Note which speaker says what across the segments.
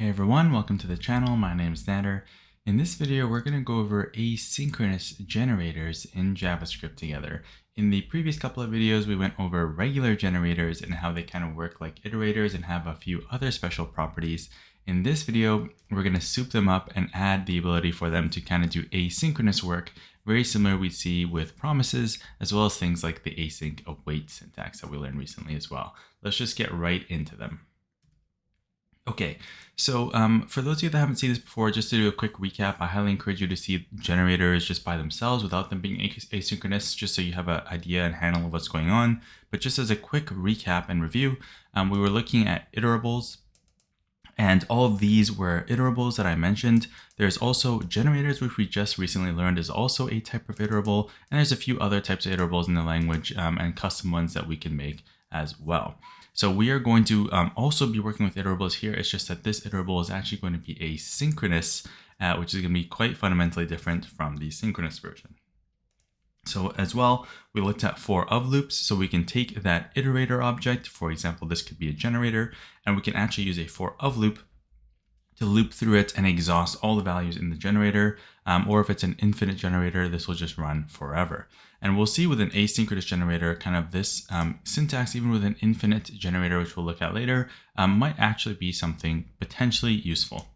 Speaker 1: Hey everyone, welcome to the channel. My name is Nader. In this video, we're going to go over asynchronous generators in JavaScript together. In the previous couple of videos, we went over regular generators and how they kind of work like iterators and have a few other special properties. In this video, we're going to soup them up and add the ability for them to kind of do asynchronous work, very similar we see with promises, as well as things like the async await syntax that we learned recently as well. Let's just get right into them. Okay, so for those of you that haven't seen this before, just to do a quick recap, I highly encourage you to see generators just by themselves without them being asynchronous, just so you have an idea and handle of what's going on. But just as a quick recap and review, we were looking at iterables, and all of these were iterables that I mentioned. There's also generators, which we just recently learned is also a type of iterable, and there's a few other types of iterables in the language and custom ones that we can make as well. So we are going to also be working with iterables here. It's just that this iterable is actually going to be asynchronous, which is going to be quite fundamentally different from the synchronous version. So as well, we looked at for of loops. So we can take that iterator object, for example, this could be a generator, and we can actually use a for of loop to loop through it and exhaust all the values in the generator. Or if it's an infinite generator, this will just run forever. And we'll see with an asynchronous generator, kind of this syntax, even with an infinite generator, which we'll look at later, might actually be something potentially useful.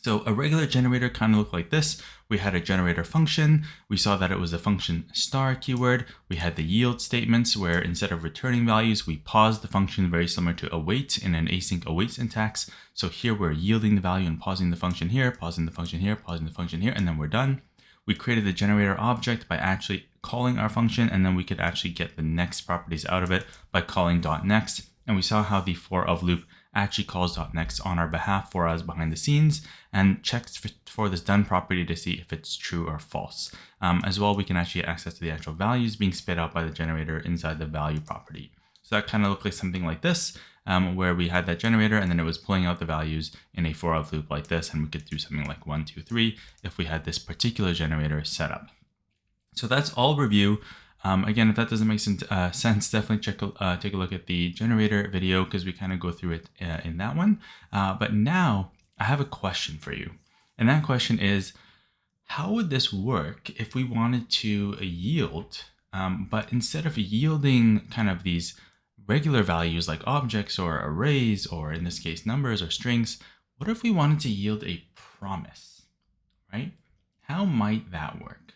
Speaker 1: So a regular generator kind of looked like this. We had a generator function. We saw that it was a function star keyword. We had the yield statements where instead of returning values, we paused the function, very similar to await in an async await syntax. So here we're yielding the value and pausing the function here, pausing the function here, pausing the function here, and then we're done. We created the generator object by actually calling our function, and then we could actually get the next properties out of it by calling .next. And we saw how the for of loop actually calls .next on our behalf for us behind the scenes and checks for this done property to see if it's true or false. As well, we can actually get access to the actual values being spit out by the generator inside the value property. So that kind of looked like something like this, where we had that generator and then it was pulling out the values in a for of loop like this, and we could do something like 1, 2, 3 if we had this particular generator set up. So that's all review. Again, if that doesn't make sense, definitely take a look at the generator video because we kind of go through it in that one. But now I have a question for you. And that question is, how would this work if we wanted to yield, but instead of yielding kind of these regular values like objects or arrays, or in this case, numbers or strings, what if we wanted to yield a promise, right? How might that work?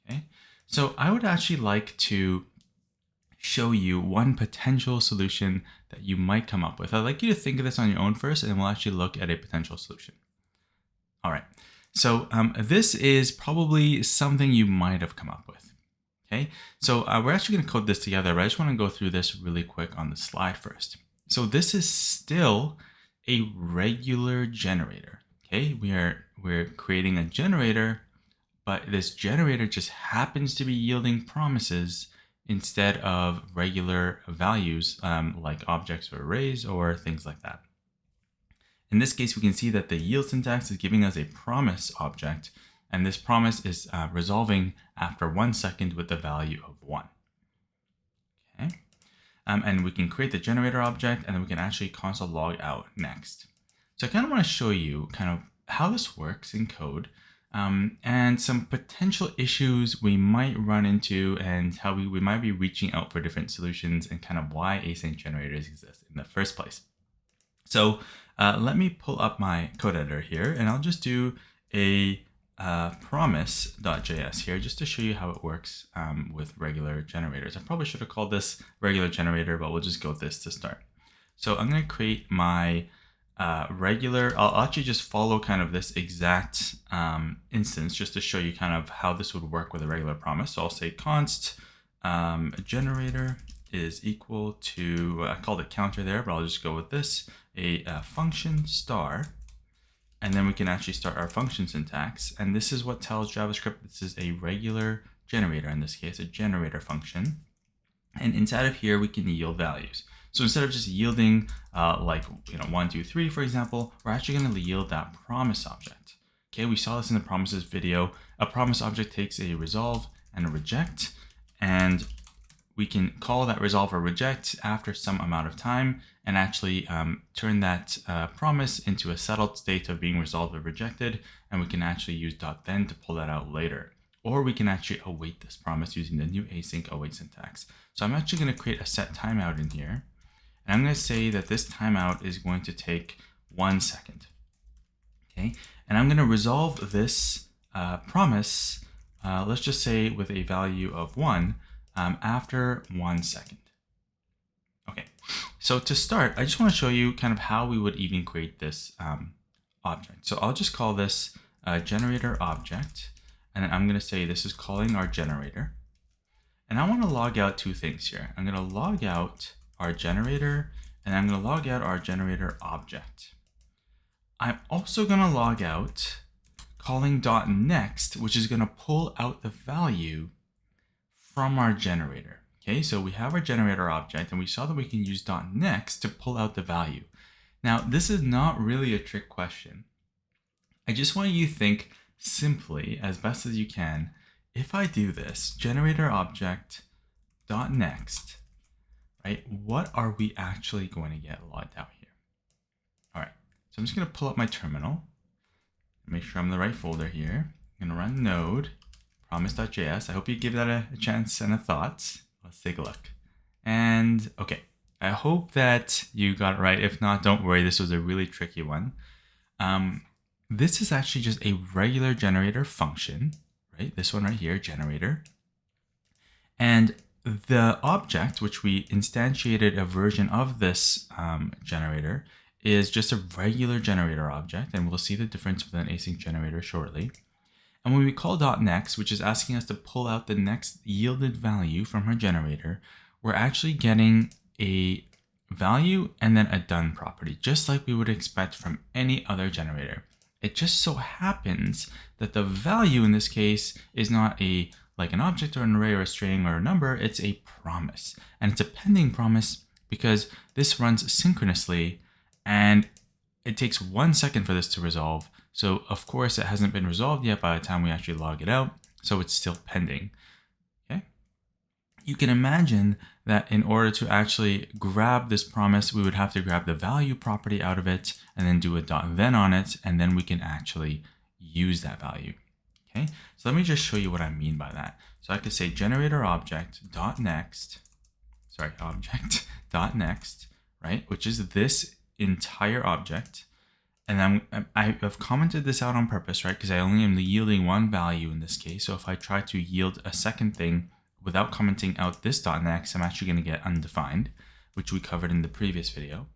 Speaker 1: Okay. So I would actually like to show you one potential solution that you might come up with. I'd like you to think of this on your own first, and then we'll actually look at a potential solution. All right. So this is probably something you might have come up with. Okay. So we're actually going to code this together, but I just want to go through this really quick on the slide first. So this is still a regular generator. Okay. We're creating a generator, but this generator just happens to be yielding promises instead of regular values like objects or arrays or things like that. In this case, we can see that the yield syntax is giving us a promise object, and this promise is resolving after 1 second with the value of 1. Okay, and we can create the generator object, and then we can actually console log out next. So I kind of want to show you kind of how this works in code. And some potential issues we might run into and how we might be reaching out for different solutions and kind of why async generators exist in the first place. So let me pull up my code editor here, and I'll just do a promise.js here just to show you how it works with regular generators. I probably should have called this regular generator, but we'll just go with this to start. So I'm going to create my regular, I'll actually just follow kind of this exact instance just to show you kind of how this would work with a regular promise. So I'll say const generator is equal to, I called it counter there, but I'll just go with this, a function star, and then we can actually start our function syntax. And this is what tells JavaScript this is a regular generator, in this case, a generator function. And inside of here, we can yield values. So instead of just yielding like 1, 2, 3, for example, we're actually going to yield that promise object. Okay, we saw this in the promises video. A promise object takes a resolve and a reject, and we can call that resolve or reject after some amount of time and actually turn that promise into a settled state of being resolved or rejected. And we can actually use .then to pull that out later. Or we can actually await this promise using the new async await syntax. So I'm actually going to create a set timeout in here. And I'm going to say that this timeout is going to take 1 second. Okay, and I'm going to resolve this promise, let's just say with a value of 1 after 1 second. Okay, so to start, I just want to show you kind of how we would even create this object. So I'll just call this generator object, and then I'm going to say this is calling our generator. And I want to log out 2 things here. I'm going to log out our generator, and I'm going to log out our generator object. I'm also going to log out calling .next, which is going to pull out the value from our generator. Okay, so we have our generator object, and we saw that we can use .next to pull out the value. Now, this is not really a trick question. I just want you to think simply, as best as you can, if I do this, generator object .next, right, what are we actually going to get logged out here? All right, so I'm just going to pull up my terminal, make sure I'm in the right folder here. I'm going to run node promise.js. I hope you give that a chance and a thought. Let's take a look. And okay, I hope that you got it right. If not, don't worry. This was a really tricky one. This is actually just a regular generator function, right? This one right here, generator. And the object, which we instantiated a version of this generator, is just a regular generator object. And we'll see the difference with an async generator shortly. And when we call .next, which is asking us to pull out the next yielded value from our generator, we're actually getting a value and then a done property, just like we would expect from any other generator. It just so happens that the value in this case is not like an object or an array or a string or a number, it's a promise. And it's a pending promise because this runs synchronously and it takes 1 second for this to resolve. So of course it hasn't been resolved yet by the time we actually log it out. So it's still pending. Okay. You can imagine that in order to actually grab this promise, we would have to grab the value property out of it and then do a .then on it. And then we can actually use that value. Okay. So let me just show you what I mean by that. So I could say generator object .next, right? Which is this entire object. And I've commented this out on purpose, right? Because I only am yielding 1 value in this case. So if I try to yield a second thing without commenting out this .next, I'm actually going to get undefined, which we covered in the previous video.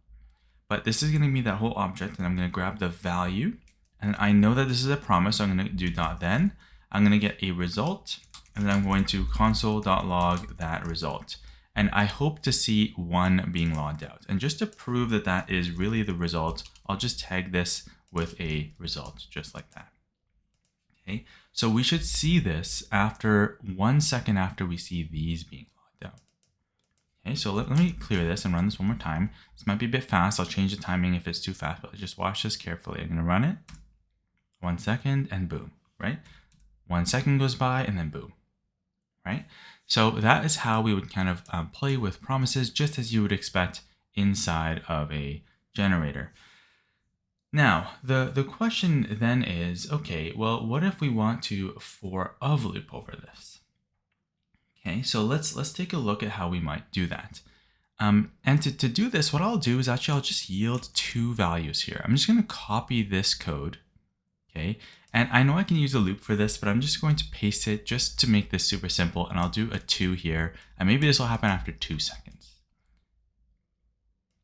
Speaker 1: But this is going to be that whole object, and I'm going to grab the value. And I know that this is a promise, so I'm going to do .then. I'm going to get a result, and then I'm going to console.log that result. And I hope to see 1 being logged out. And just to prove that that is really the result, I'll just tag this with a result, just like that. Okay, so we should see this after 1 second after we see these being logged out. Okay, so let me clear this and run this one more time. This might be a bit fast. I'll change the timing if it's too fast, but just watch this carefully. I'm gonna run it. 1 second and boom, right? 1 second goes by and then boom, right? So that is how we would kind of play with promises, just as you would expect inside of a generator. Now, the question then is, okay, well, what if we want to for of loop over this? Okay, so let's take a look at how we might do that. And to do this, what I'll do is actually I'll just yield 2 values here. I'm just going to copy this code. Okay, and I know I can use a loop for this, but I'm just going to paste it just to make this super simple. And I'll do a 2 here, and maybe this will happen after 2 seconds.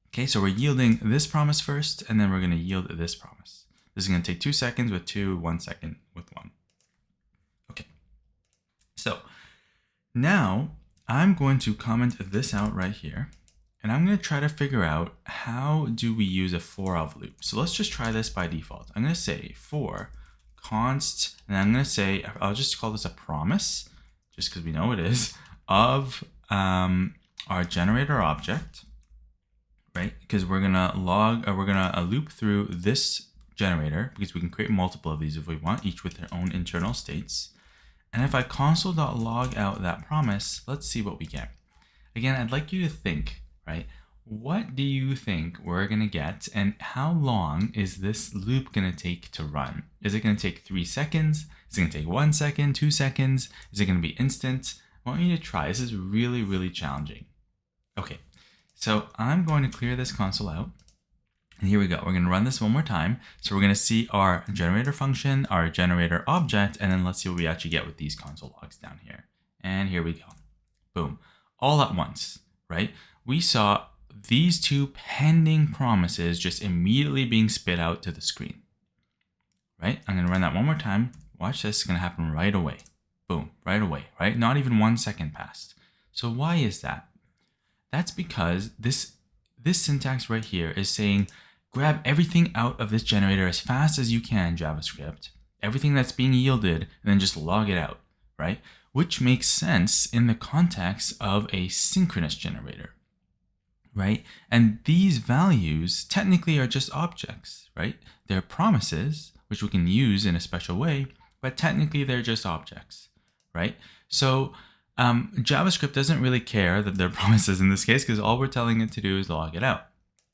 Speaker 1: Okay, so we're yielding this promise first, and then we're going to yield this promise. This is going to take 2 seconds with 2, 1 second with 1. Okay, so now I'm going to comment this out right here, and I'm going to try to figure out how do we use a for of loop. So let's just try this by default. I'm going to say for const, and I'm going to say, I'll just call this a promise, just because we know it is, of our generator object, right? Because we're going to loop through this generator, because we can create multiple of these if we want, each with their own internal states. And if I console.log out that promise, let's see what we get. again, I'd like you to think, right? What do you think we're going to get, and how long is this loop going to take to run? Is it going to take 3 seconds? Is it going to take 1 second, 2 seconds? Is it going to be instant? I want you to try. This is really, really challenging. Okay, so I'm going to clear this console out. And here we go. We're going to run this one more time. So we're going to see our generator function, our generator object, and then let's see what we actually get with these console logs down here. And here we go. Boom. All at once, right? We saw these two pending promises just immediately being spit out to the screen, right? I'm going to run that one more time. Watch this. It's going to happen right away. Boom, right away, right? Not even 1 second passed. So why is that? That's because this syntax right here is saying, grab everything out of this generator as fast as you can, JavaScript, everything that's being yielded, and then just log it out, right? Which makes sense in the context of a synchronous generator, right? And these values technically are just objects, right? They're promises, which we can use in a special way, but technically they're just objects, right? So JavaScript doesn't really care that they're promises in this case, because all we're telling it to do is log it out,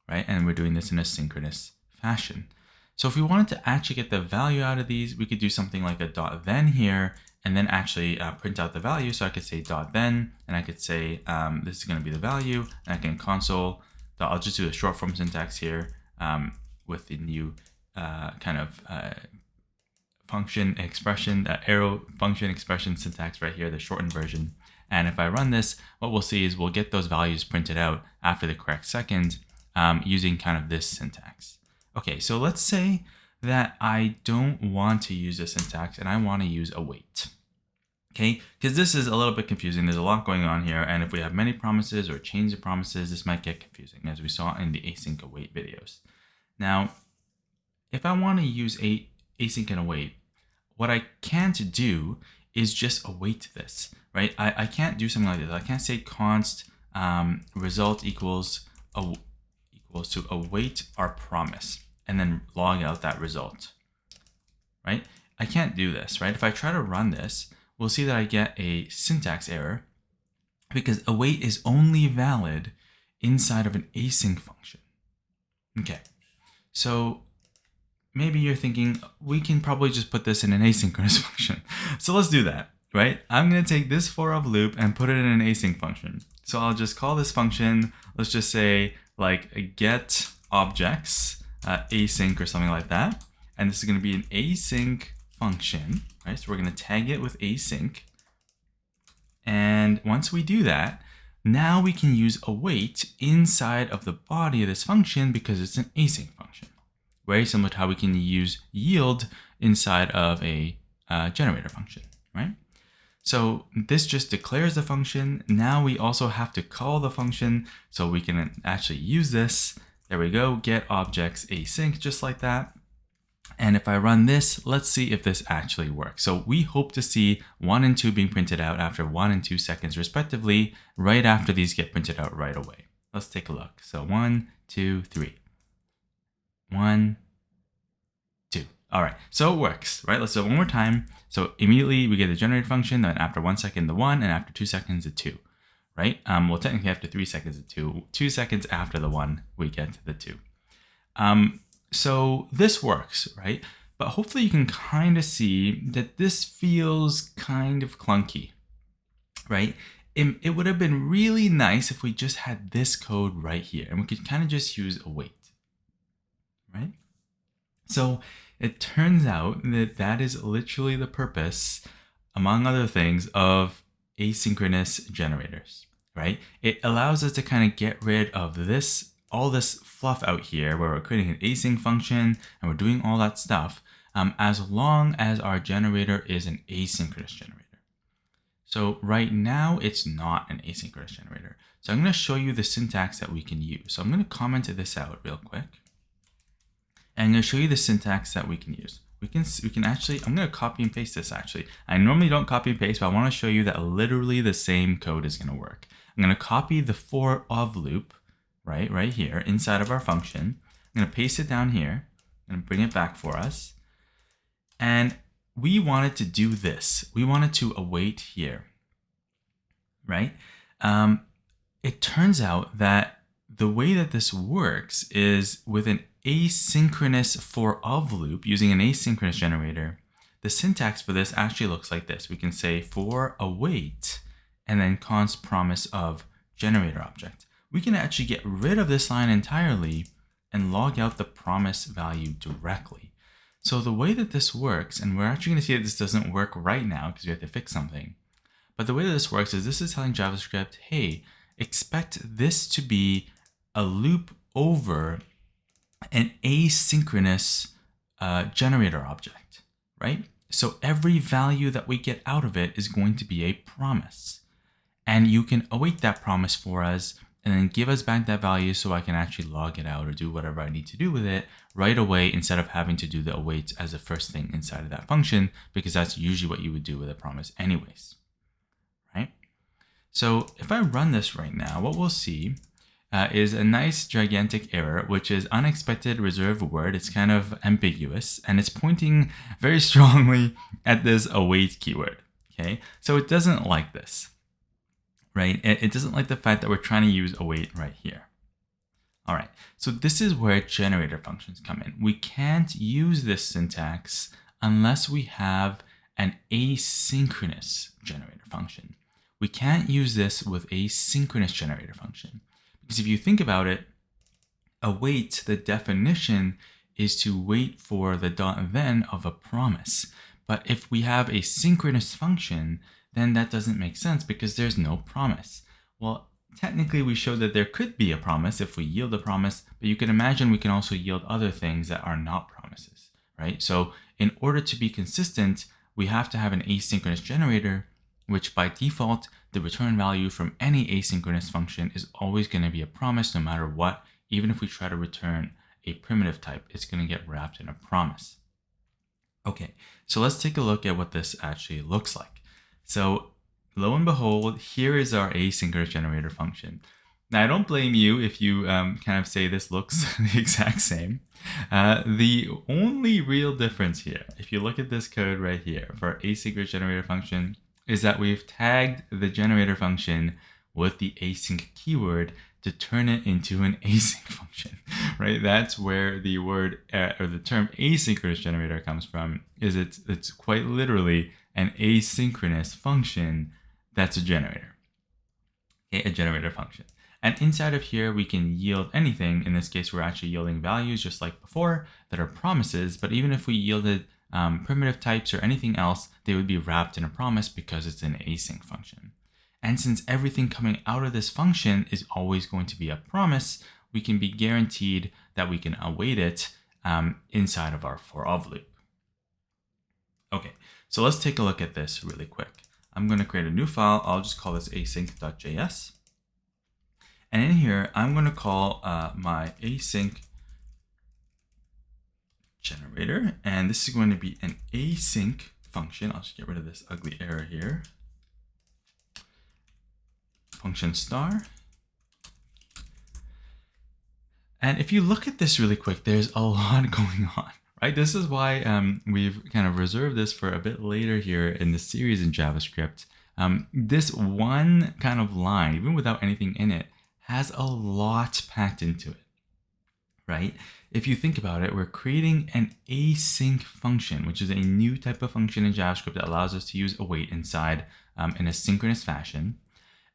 Speaker 1: right? And we're doing this in a synchronous fashion. So if we wanted to actually get the value out of these, we could do something like a .then here, and then actually print out the value. So I could say .then, and I could say this is going to be the value, and I can console. I'll just do a short form syntax here with the new function expression, arrow function expression syntax right here, the shortened version. And if I run this, what we'll see is we'll get those values printed out after the correct second using kind of this syntax. Okay, so let's say that I don't want to use this syntax and I want to use await. Okay, because this is a little bit confusing. There's a lot going on here. And if we have many promises or change of promises, this might get confusing, as we saw in the async await videos. Now, if I want to use async and await, what I can't do is just await this, right? I can't do something like this. I can't say const result equals to await our promise and then log out that result, right? I can't do this, right? If I try to run this, we'll see that I get a syntax error because await is only valid inside of an async function. Okay, so maybe you're thinking, we can probably just put this in an asynchronous function. So let's do that, right? I'm going to take this for of loop and put it in an async function. So I'll just call this function, let's just say like get objects, async or something like that. And this is going to be an async function, right? So we're going to tag it with async. And once we do that, now we can use await inside of the body of this function because it's an async function. Very similar to how we can use yield inside of a generator function, right? So this just declares the function. Now we also have to call the function so we can actually use this. There we go, get objects async, just like that. And if I run this, let's see if this actually works. So we hope to see 1 and 2 being printed out after 1 and 2 seconds respectively, right after these get printed out right away. Let's take a look. So 1, 2, 3. 1, 2. All right, so it works, right? Let's do it one more time. So immediately we get the generated function, then after 1 second, the 1, and after 2 seconds, the 2, right? Well, technically after 3 seconds, the 2. 2 seconds after the 1, we get the 2. So this works, right? But hopefully you can kind of see that this feels kind of clunky, right? It would have been really nice if we just had this code right here and we could kind of just use await, right? So it turns out that that is literally the purpose, among other things, of asynchronous generators, right? It allows us to kind of get rid of this, all this fluff out here where we're creating an async function and we're doing all that stuff as long as our generator is an asynchronous generator. So right now it's not an asynchronous generator. So I'm going to show you the syntax that we can use. So I'm going to comment this out real quick. And I'm going to show you the syntax that we can use. We can actually, I'm going to copy and paste this actually. I normally don't copy and paste, but I want to show you that literally the same code is going to work. I'm going to copy the for of loop, right here inside of our function. I'm going to paste it down here and bring it back for us. And we wanted to do this. We wanted to await here, right? it turns out that the way that this works is with an asynchronous for of loop using an asynchronous generator. The syntax for this actually looks like this. We can say for await and then const promise of generator object. We can actually get rid of this line entirely and log out the promise value directly. So the way that this works, and we're actually going to see that this doesn't work right now because we have to fix something. But the way that this works is this is telling JavaScript, hey, expect this to be a loop over an asynchronous generator object, right? So every value that we get out of it is going to be a promise. And you can await that promise for us and then give us back that value so I can actually log it out or do whatever I need to do with it right away instead of having to do the await as the first thing inside of that function, because that's usually what you would do with a promise anyways, right? So if I run this right now, what we'll see is a nice gigantic error, which is unexpected reserved word. It's kind of ambiguous and it's pointing very strongly at this await keyword, okay? So it doesn't like this. Right? It doesn't like the fact that we're trying to use await right here. All right, so this is where generator functions come in. We can't use this syntax unless we have an asynchronous generator function. We can't use this with a synchronous generator function. Because if you think about it, await, the definition is to wait for the .then of a promise. But if we have a synchronous function, then that doesn't make sense because there's no promise. Well, technically we showed that there could be a promise if we yield a promise, but you can imagine we can also yield other things that are not promises, right? So in order to be consistent, we have to have an asynchronous generator, which by default, the return value from any asynchronous function is always going to be a promise no matter what. Even if we try to return a primitive type, it's going to get wrapped in a promise. Okay, so let's take a look at what this actually looks like. So lo and behold, here is our asynchronous generator function. Now, I don't blame you if you kind of say this looks the exact same. The only real difference here, if you look at this code right here for our asynchronous generator function, is that we've tagged the generator function with the async keyword to turn it into an async function, right? That's where the word or the term asynchronous generator comes from. Is it's quite literally an asynchronous function that's a generator, okay, a generator function. And inside of here, we can yield anything. In this case, we're actually yielding values just like before that are promises. But even if we yielded primitive types or anything else, they would be wrapped in a promise because it's an async function. And since everything coming out of this function is always going to be a promise, we can be guaranteed that we can await it inside of our for of loop. Okay, so let's take a look at this really quick. I'm going to create a new file. I'll just call this async.js. And in here, I'm going to call my async generator. And this is going to be an async function. I'll just get rid of this ugly error here. Function star. And if you look at this really quick, there's a lot going on, right? This is why we've kind of reserved this for a bit later here in the series in JavaScript. This one kind of line, even without anything in it, has a lot packed into it, right? If you think about it, we're creating an async function, which is a new type of function in JavaScript that allows us to use await inside in a synchronous fashion.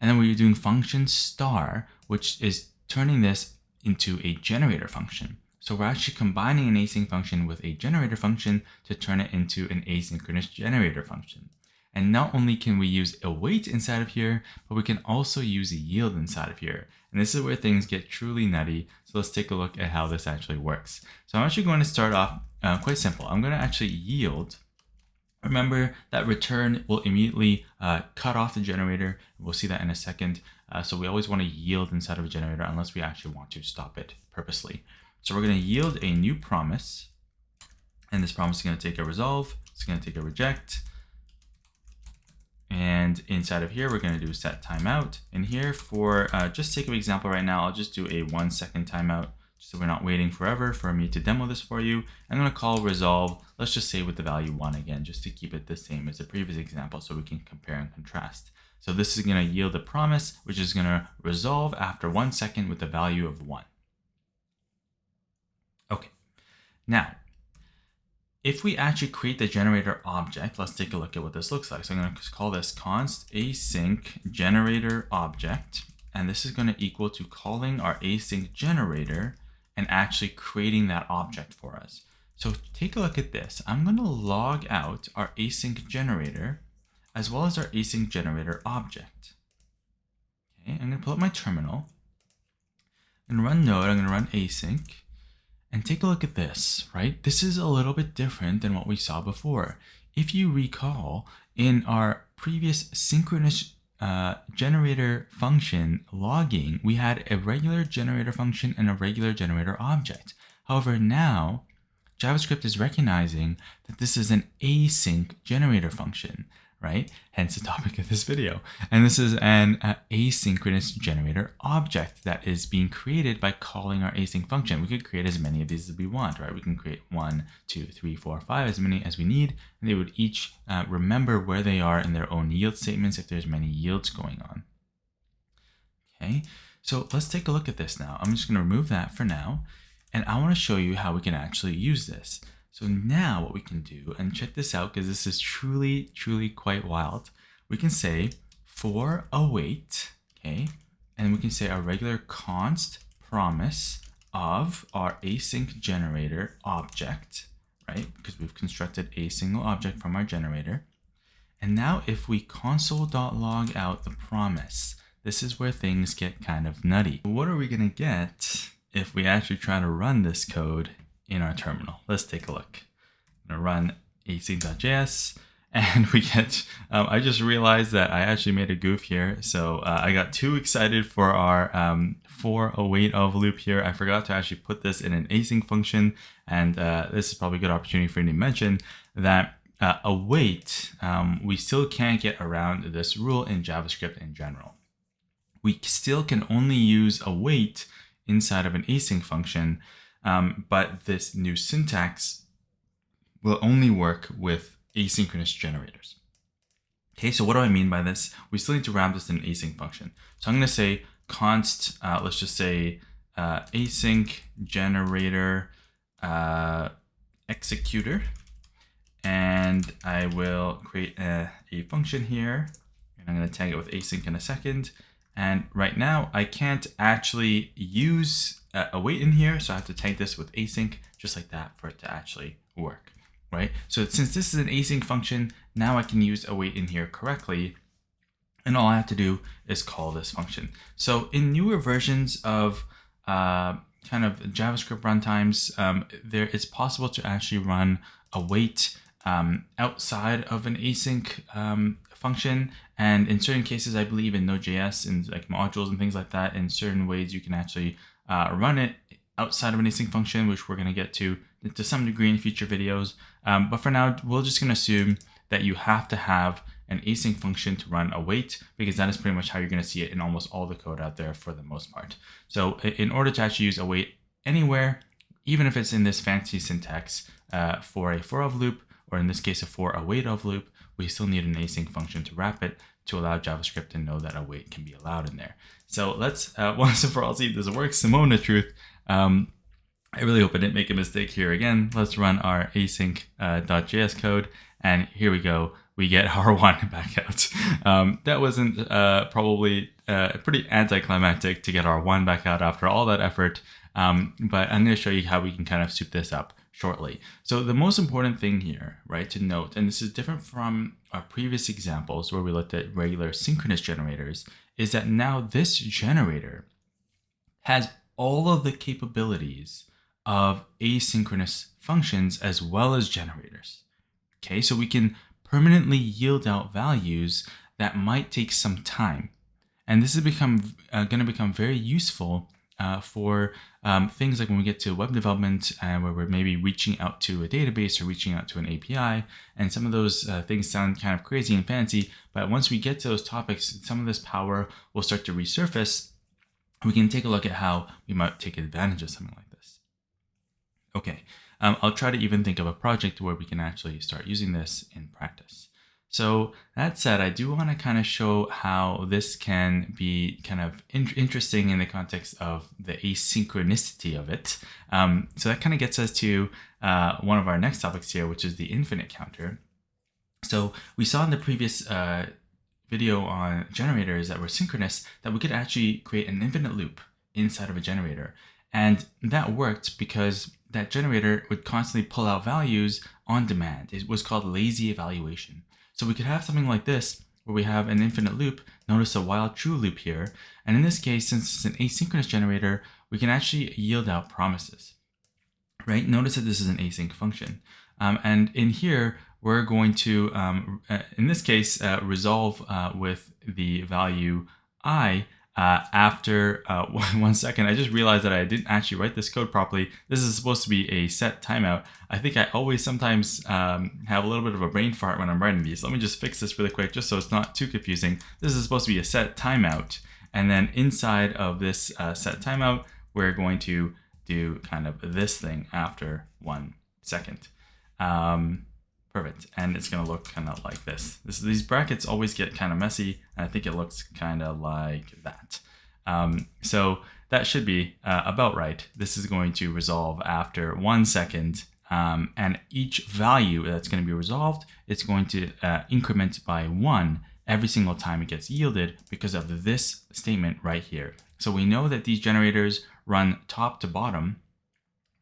Speaker 1: And then we're doing function star, which is turning this into a generator function. So we're actually combining an async function with a generator function to turn it into an asynchronous generator function. And not only can we use await inside of here, but we can also use yield inside of here. And this is where things get truly nutty. So let's take a look at how this actually works. So I'm actually going to start off quite simple. I'm going to actually yield. Remember that return will immediately cut off the generator. We'll see that in a second. So we always want to yield inside of a generator unless we actually want to stop it purposely. So we're going to yield a new promise. And this promise is going to take a resolve. It's going to take a reject. And inside of here, we're going to do set timeout. And here for just sake of example right now, I'll just do a 1 second timeout. So we're not waiting forever for me to demo this for you. I'm going to call resolve. Let's just say with the value 1 again, just to keep it the same as the previous example so we can compare and contrast. So this is going to yield a promise, which is going to resolve after 1 second with the value of 1. Okay, now, if we actually create the generator object, let's take a look at what this looks like. So I'm going to call this const async generator object, and this is going to equal to calling our async generator and actually creating that object for us. So take a look at this. I'm going to log out our async generator as well as our async generator object. Okay, I'm going to pull up my terminal and run node. I'm going to run async. And take a look at this, right? This is a little bit different than what we saw before. If you recall, in our previous synchronous generator function logging, we had a regular generator function and a regular generator object. However, now JavaScript is recognizing that this is an async generator function, right? Hence the topic of this video. And this is an asynchronous generator object that is being created by calling our async function. We could create as many of these as we want, right? We can create 1, 2, 3, 4, 5, as many as we need. And they would each remember where they are in their own yield statements if there's many yields going on. Okay, so let's take a look at this now. I'm just going to remove that for now. And I want to show you how we can actually use this. So now what we can do, and check this out because this is truly, truly quite wild. We can say for await, okay, and we can say our regular const promise of our async generator object, right? Because we've constructed a single object from our generator. And now if we console.log out the promise, this is where things get kind of nutty. What are we going to get if we actually try to run this code in our terminal? Let's take a look. I'm going to run async.js and we get, I just realized that I actually made a goof here. So I got too excited for our for await of loop here. I forgot to actually put this in an async function. And this is probably a good opportunity for me to mention that await, we still can't get around this rule in JavaScript in general. We still can only use await inside of an async function, but this new syntax will only work with asynchronous generators. Okay, so what do I mean by this? We still need to wrap this in an async function. So I'm going to say const, let's just say async generator executor, and I will create a function here, and I'm going to tag it with async in a second. And right now I can't actually use await in here, so I have to tag this with async just like that for it to actually work, right? So since this is an async function, now I can use await in here correctly, and all I have to do is call this function. So in newer versions of kind of JavaScript runtimes, it's possible to actually run await outside of an async function, and in certain cases, I believe in Node.js and like modules and things like that, in certain ways you can actually run it outside of an async function, which we're going to get to some degree in future videos. But for now, we're just going to assume that you have to have an async function to run await, because that is pretty much how you're going to see it in almost all the code out there for the most part. So in order to actually use await anywhere, even if it's in this fancy syntax for a for of loop, or in this case a for await of loop, we still need an async function to wrap it to allow JavaScript to know that await can be allowed in there. So let's once and for all see if this works. The moment of truth. I really hope I didn't make a mistake here again. Let's run our async.js code, and here we go. We get our one back out. That wasn't probably pretty anticlimactic to get our one back out after all that effort, but I'm going to show you how we can kind of soup this up shortly. So the most important thing here, right, to note, and this is different from our previous examples where we looked at regular synchronous generators, is that now this generator has all of the capabilities of asynchronous functions as well as generators. Okay, so we can permanently yield out values that might take some time. And this is going to become very useful for things like when we get to web development where we're maybe reaching out to a database or reaching out to an API. And some of those things sound kind of crazy and fancy, but once we get to those topics, some of this power will start to resurface. We can take a look at how we might take advantage of something like this. Okay, I'll try to even think of a project where we can actually start using this in practice. So that said, I do want to kind of show how this can be kind of interesting in the context of the asynchronicity of it. So that kind of gets us to one of our next topics here, which is the infinite counter. So we saw in the previous video on generators that were synchronous that we could actually create an infinite loop inside of a generator. And that worked because that generator would constantly pull out values on demand. It was called lazy evaluation. So we could have something like this where we have an infinite loop. Notice a while true loop here. And in this case, since it's an asynchronous generator, we can actually yield out promises, right? Notice that this is an async function. And in here, we're going to, in this case, resolve with the value I after 1 second. I just realized that I didn't actually write this code properly. This is supposed to be a set timeout. I think I always sometimes have a little bit of a brain fart when I'm writing these. Let me just fix this really quick just so it's not too confusing. This is supposed to be a set timeout. And then inside of this set timeout, we're going to do kind of this thing after 1 second. Perfect. And it's going to look kind of like this. These brackets always get kind of messy, and I think it looks kind of like that. So that should be about right. This is going to resolve after 1 second, and each value that's going to be resolved, it's going to increment by 1 every single time it gets yielded because of this statement right here. So we know that these generators run top to bottom,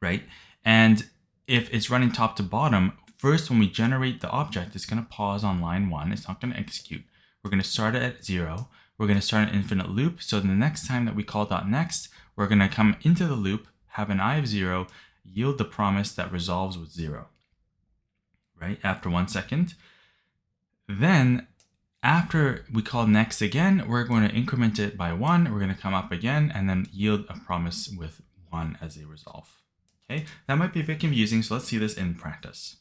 Speaker 1: right? And if it's running top to bottom, first, when we generate the object, it's going to pause on line 1. It's not going to execute. We're going to start it at 0. We're going to start an infinite loop. So the next time that we call .next, we're going to come into the loop, have an I of 0, yield the promise that resolves with 0, right? After 1 second. Then after we call next again, we're going to increment it by 1. We're going to come up again and then yield a promise with 1 as a resolve. Okay, that might be a bit confusing, so let's see this in practice.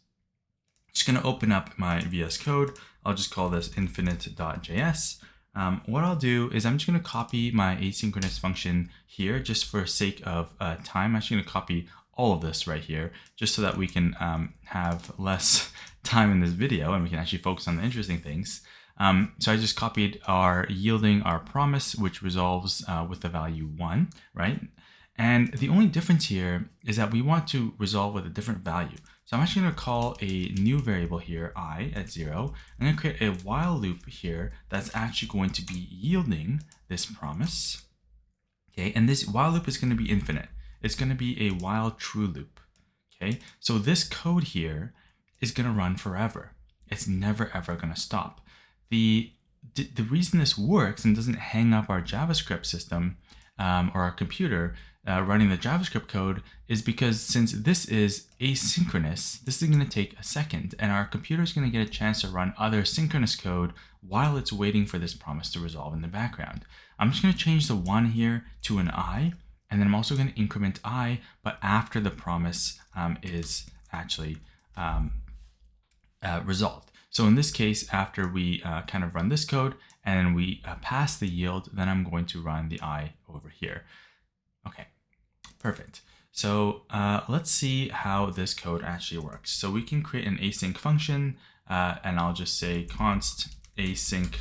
Speaker 1: Just going to open up my VS Code. I'll just call this infinite.js. What I'll do is I'm just going to copy my asynchronous function here just for sake of time. I'm actually going to copy all of this right here just so that we can have less time in this video and we can actually focus on the interesting things. So I just copied our yielding our promise, which resolves with the value 1, right? And the only difference here is that we want to resolve with a different value. So I'm actually going to call a new variable here, I, at 0. I'm going to create a while loop here that's actually going to be yielding this promise. Okay, and this while loop is going to be infinite. It's going to be a while true loop. Okay, so this code here is going to run forever. It's never ever going to stop. The reason this works and doesn't hang up our JavaScript system or our computer running the JavaScript code is because since this is asynchronous, this is going to take a second, and our computer is going to get a chance to run other synchronous code while it's waiting for this promise to resolve in the background. I'm just going to change the 1 here to an I, and then I'm also going to increment I, but after the promise is actually resolved. So in this case, after we kind of run this code and we pass the yield, then I'm going to run the I over here. Okay, perfect. So let's see how this code actually works. So we can create an async function, and I'll just say const async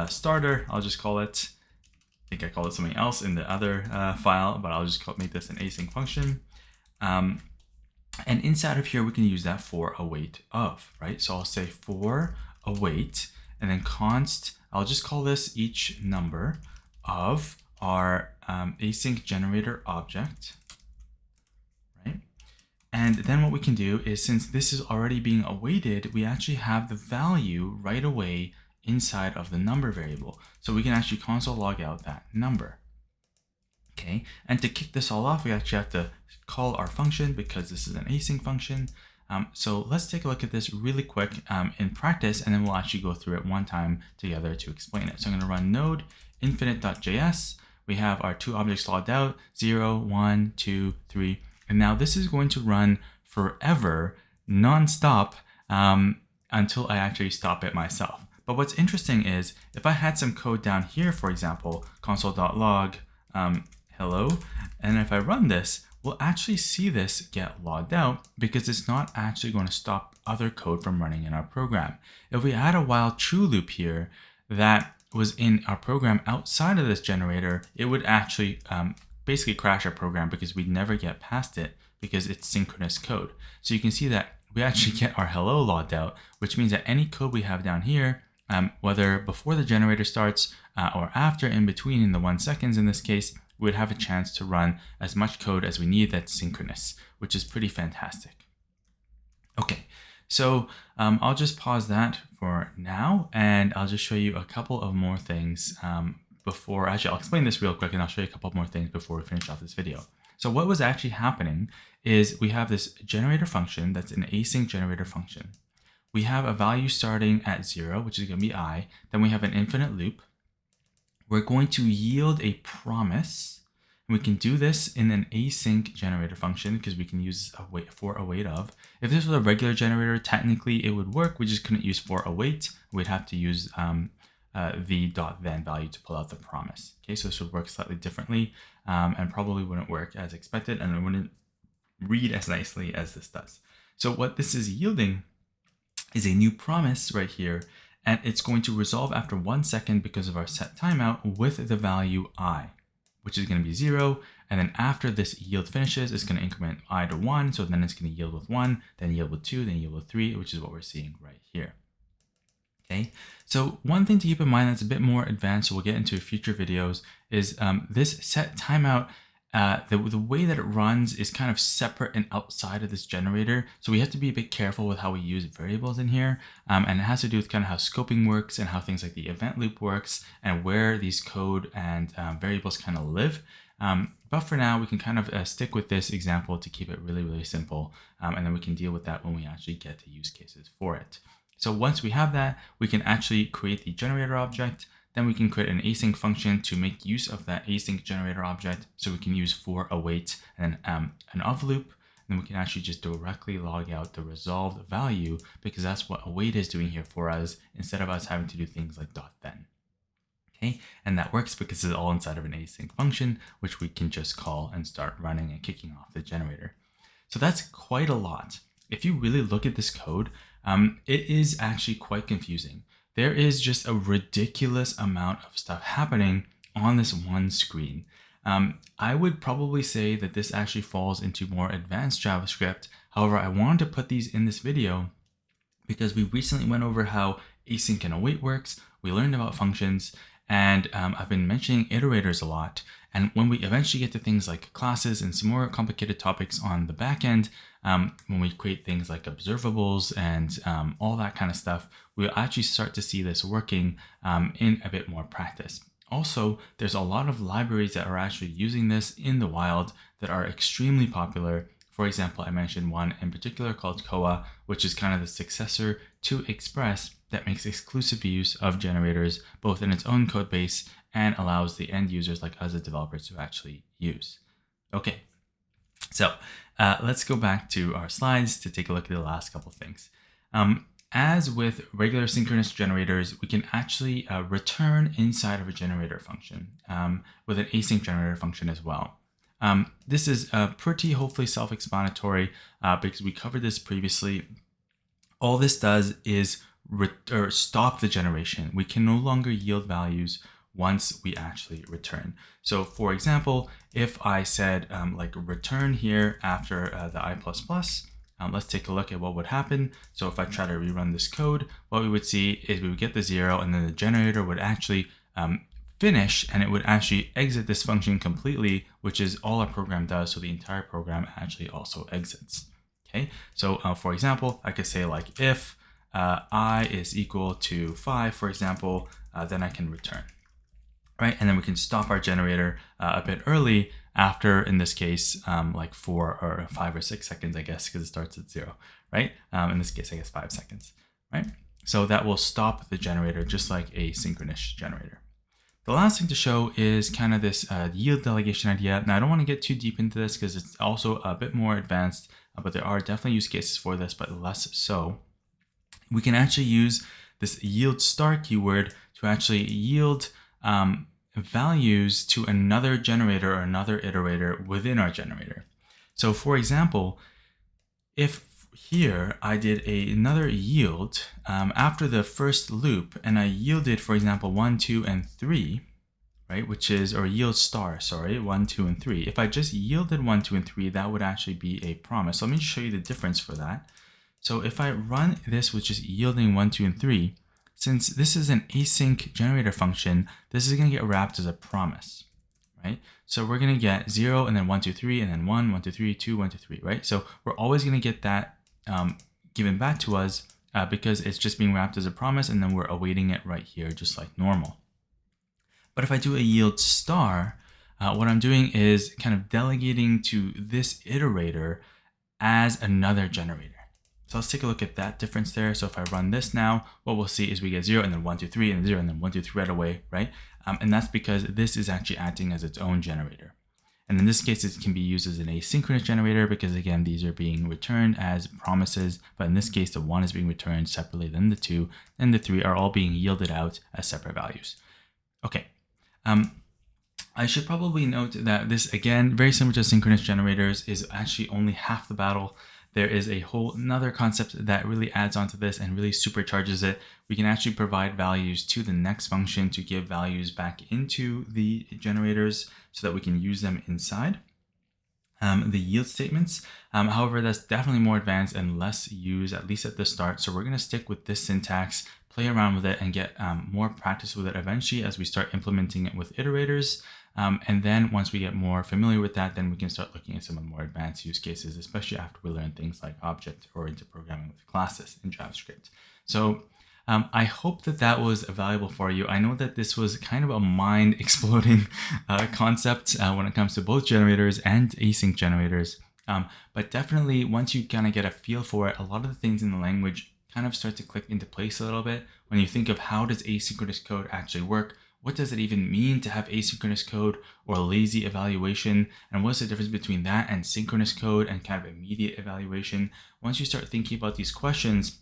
Speaker 1: starter. I'll just call it, I think I called it something else in the other file, but I'll just make this an async function. And inside of here, we can use that for await of, right? So I'll say for await, and then const, I'll just call this each number of our async generator object, right? And then what we can do is, since this is already being awaited, we actually have the value right away inside of the number variable. So we can actually console log out that number. Okay, and to kick this all off, we actually have to call our function because this is an async function. So let's take a look at this really quick in practice, and then we'll actually go through it one time together to explain it. So I'm going to run node infinite.js. We have our 2 objects logged out, 0, 1, 2, 3. And now this is going to run forever, nonstop, until I actually stop it myself. But what's interesting is if I had some code down here, for example, console.log hello, and if I run this, we'll actually see this get logged out because it's not actually going to stop other code from running in our program. If we had a while true loop here that was in our program outside of this generator, it would actually basically crash our program because we'd never get past it because it's synchronous code. So you can see that we actually get our hello logged out, which means that any code we have down here, whether before the generator starts or after, in between, in the 1 seconds in this case, we would have a chance to run as much code as we need that's synchronous, which is pretty fantastic. Okay, so I'll just pause that for now, and I'll just show you a couple of more things before, actually I'll explain this real quick and I'll show you a couple more things before we finish off this video. So what was actually happening is we have this generator function that's an async generator function. We have a value starting at 0, which is going to be I. Then we have an infinite loop. We're going to yield a promise. And we can do this in an async generator function because we can use for await of. If this was a regular generator, technically it would work. We just couldn't use for await. We'd have to use the .then value to pull out the promise. Okay, so this would work slightly differently and probably wouldn't work as expected, and it wouldn't read as nicely as this does. So what this is yielding is a new promise right here, and it's going to resolve after 1 second because of our set timeout with the value I, which is going to be 0. And then after this yield finishes, it's going to increment I to 1. So then it's going to yield with 1, then yield with 2, then yield with 3, which is what we're seeing right here. Okay, so one thing to keep in mind that's a bit more advanced, so we'll get into future videos, is this set timeout. The way that it runs is kind of separate and outside of this generator. So we have to be a bit careful with how we use variables in here. And it has to do with kind of how scoping works and how things like the event loop works and where these code and variables kind of live. But for now, we can kind of stick with this example to keep it really, really simple. And then we can deal with that when we actually get to use cases for it. So once we have that, we can actually create the generator object. Then we can create an async function to make use of that async generator object. So we can use for await and an of loop. And we can actually just directly log out the resolved value because that's what await is doing here for us instead of us having to do things like .then. Okay, and that works because it's all inside of an async function, which we can just call and start running and kicking off the generator. So that's quite a lot. If you really look at this code, it is actually quite confusing. There is just a ridiculous amount of stuff happening on this one screen. I would probably say that this actually falls into more advanced JavaScript. However, I wanted to put these in this video because we recently went over how async and await works. We learned about functions, and I've been mentioning iterators a lot. And when we eventually get to things like classes and some more complicated topics on the back end, when we create things like observables and all that kind of stuff, we'll actually start to see this working in a bit more practice. Also, there's a lot of libraries that are actually using this in the wild that are extremely popular. For example, I mentioned one in particular called Koa, which is kind of the successor to Express that makes exclusive use of generators, both in its own code base and allows the end users like us as developers to actually use. Okay, so let's go back to our slides to take a look at the last couple things. As with regular synchronous generators, we can actually return inside of a generator function with an async generator function as well. This is pretty hopefully self-explanatory because we covered this previously. All this does is stop the generation. We can no longer yield values once we actually return. So for example, if I said like return here after the I++, let's take a look at what would happen. So if I try to rerun this code, what we would see is we would get the 0 and then the generator would actually finish and it would actually exit this function completely, which is all our program does. So the entire program actually also exits. Okay, so for example, I could say like if I is equal to 5, for example, then I can return. Right, and then we can stop our generator a bit early after, in this case, like 4 or 5 or 6 seconds, I guess, because it starts at 0, right? In this case, I guess 5 seconds, right? So that will stop the generator just like a synchronous generator. The last thing to show is kind of this yield delegation idea. Now, I don't want to get too deep into this because it's also a bit more advanced, but there are definitely use cases for this, but less so. We can actually use this yield star keyword to actually yield values to another generator or another iterator within our generator. So for example, if here I did another yield after the first loop, and I yielded, for example, 1, 2, and 3, right? Which is, or yield star, sorry, 1, 2, and 3. If I just yielded 1, 2, and 3, that would actually be a promise. So let me show you the difference for that. So if I run this with just yielding 1, 2, and 3, since this is an async generator function, this is going to get wrapped as a promise, right? So we're going to get 0 and then 1, 2, 3, and then 1, 1, 2, 3, 2, 1, 2, 3, right? So we're always going to get that given back to us because it's just being wrapped as a promise, and then we're awaiting it right here just like normal. But if I do a yield star, what I'm doing is kind of delegating to this iterator as another generator. So let's take a look at that difference there. So if I run this now, what we'll see is we get 0 and then 1, 2, 3 and 0 and then 1, 2, 3 right away, right? And that's because this is actually acting as its own generator. And in this case, it can be used as an asynchronous generator because, again, these are being returned as promises. But in this case, the 1 is being returned separately than the 2, and the 3 are all being yielded out as separate values. Okay. I should probably note that this, again, very similar to synchronous generators, is actually only half the battle. There is a whole another concept that really adds onto this and really supercharges it. We can actually provide values to the next function to give values back into the generators so that we can use them inside the yield statements. However, that's definitely more advanced and less used, at least at the start. So we're going to stick with this syntax, play around with it, and get more practice with it eventually as we start implementing it with iterators. And then once we get more familiar with that, then we can start looking at some of the more advanced use cases, especially after we learn things like object-oriented programming with classes in JavaScript. So I hope that that was valuable for you. I know that this was kind of a mind-exploding concept when it comes to both generators and async generators. But definitely once you kind of get a feel for it, a lot of the things in the language kind of start to click into place a little bit when you think of how does asynchronous code actually work. What does it even mean to have asynchronous code or lazy evaluation? And what's the difference between that and synchronous code and kind of immediate evaluation? Once you start thinking about these questions,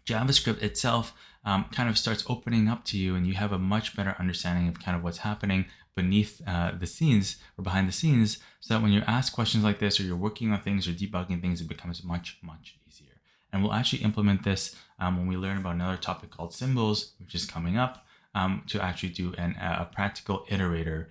Speaker 1: JavaScript itself kind of starts opening up to you, and you have a much better understanding of kind of what's happening beneath the scenes or behind the scenes, so that when you ask questions like this or you're working on things or debugging things, it becomes much, much easier. And we'll actually implement this when we learn about another topic called symbols, which is coming up, to actually do a practical iterator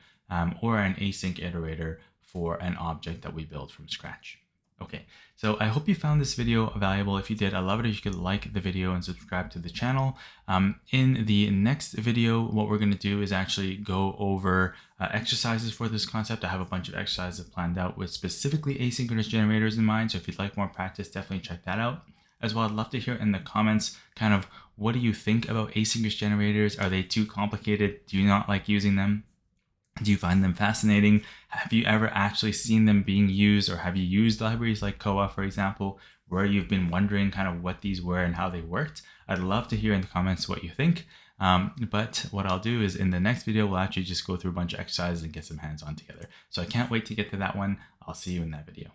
Speaker 1: or an async iterator for an object that we build from scratch. Okay, so I hope you found this video valuable. If you did, I'd love it if you could like the video and subscribe to the channel. In the next video, what we're going to do is actually go over exercises for this concept. I have a bunch of exercises planned out with specifically asynchronous generators in mind. So if you'd like more practice, definitely check that out. As well, I'd love to hear in the comments kind of what do you think about asynchronous generators? Are they too complicated? Do you not like using them? Do you find them fascinating? Have you ever actually seen them being used, or have you used libraries like Koa, for example, where you've been wondering kind of what these were and how they worked? I'd love to hear in the comments what you think. But what I'll do is in the next video, we'll actually just go through a bunch of exercises and get some hands-on together. So I can't wait to get to that one. I'll see you in that video.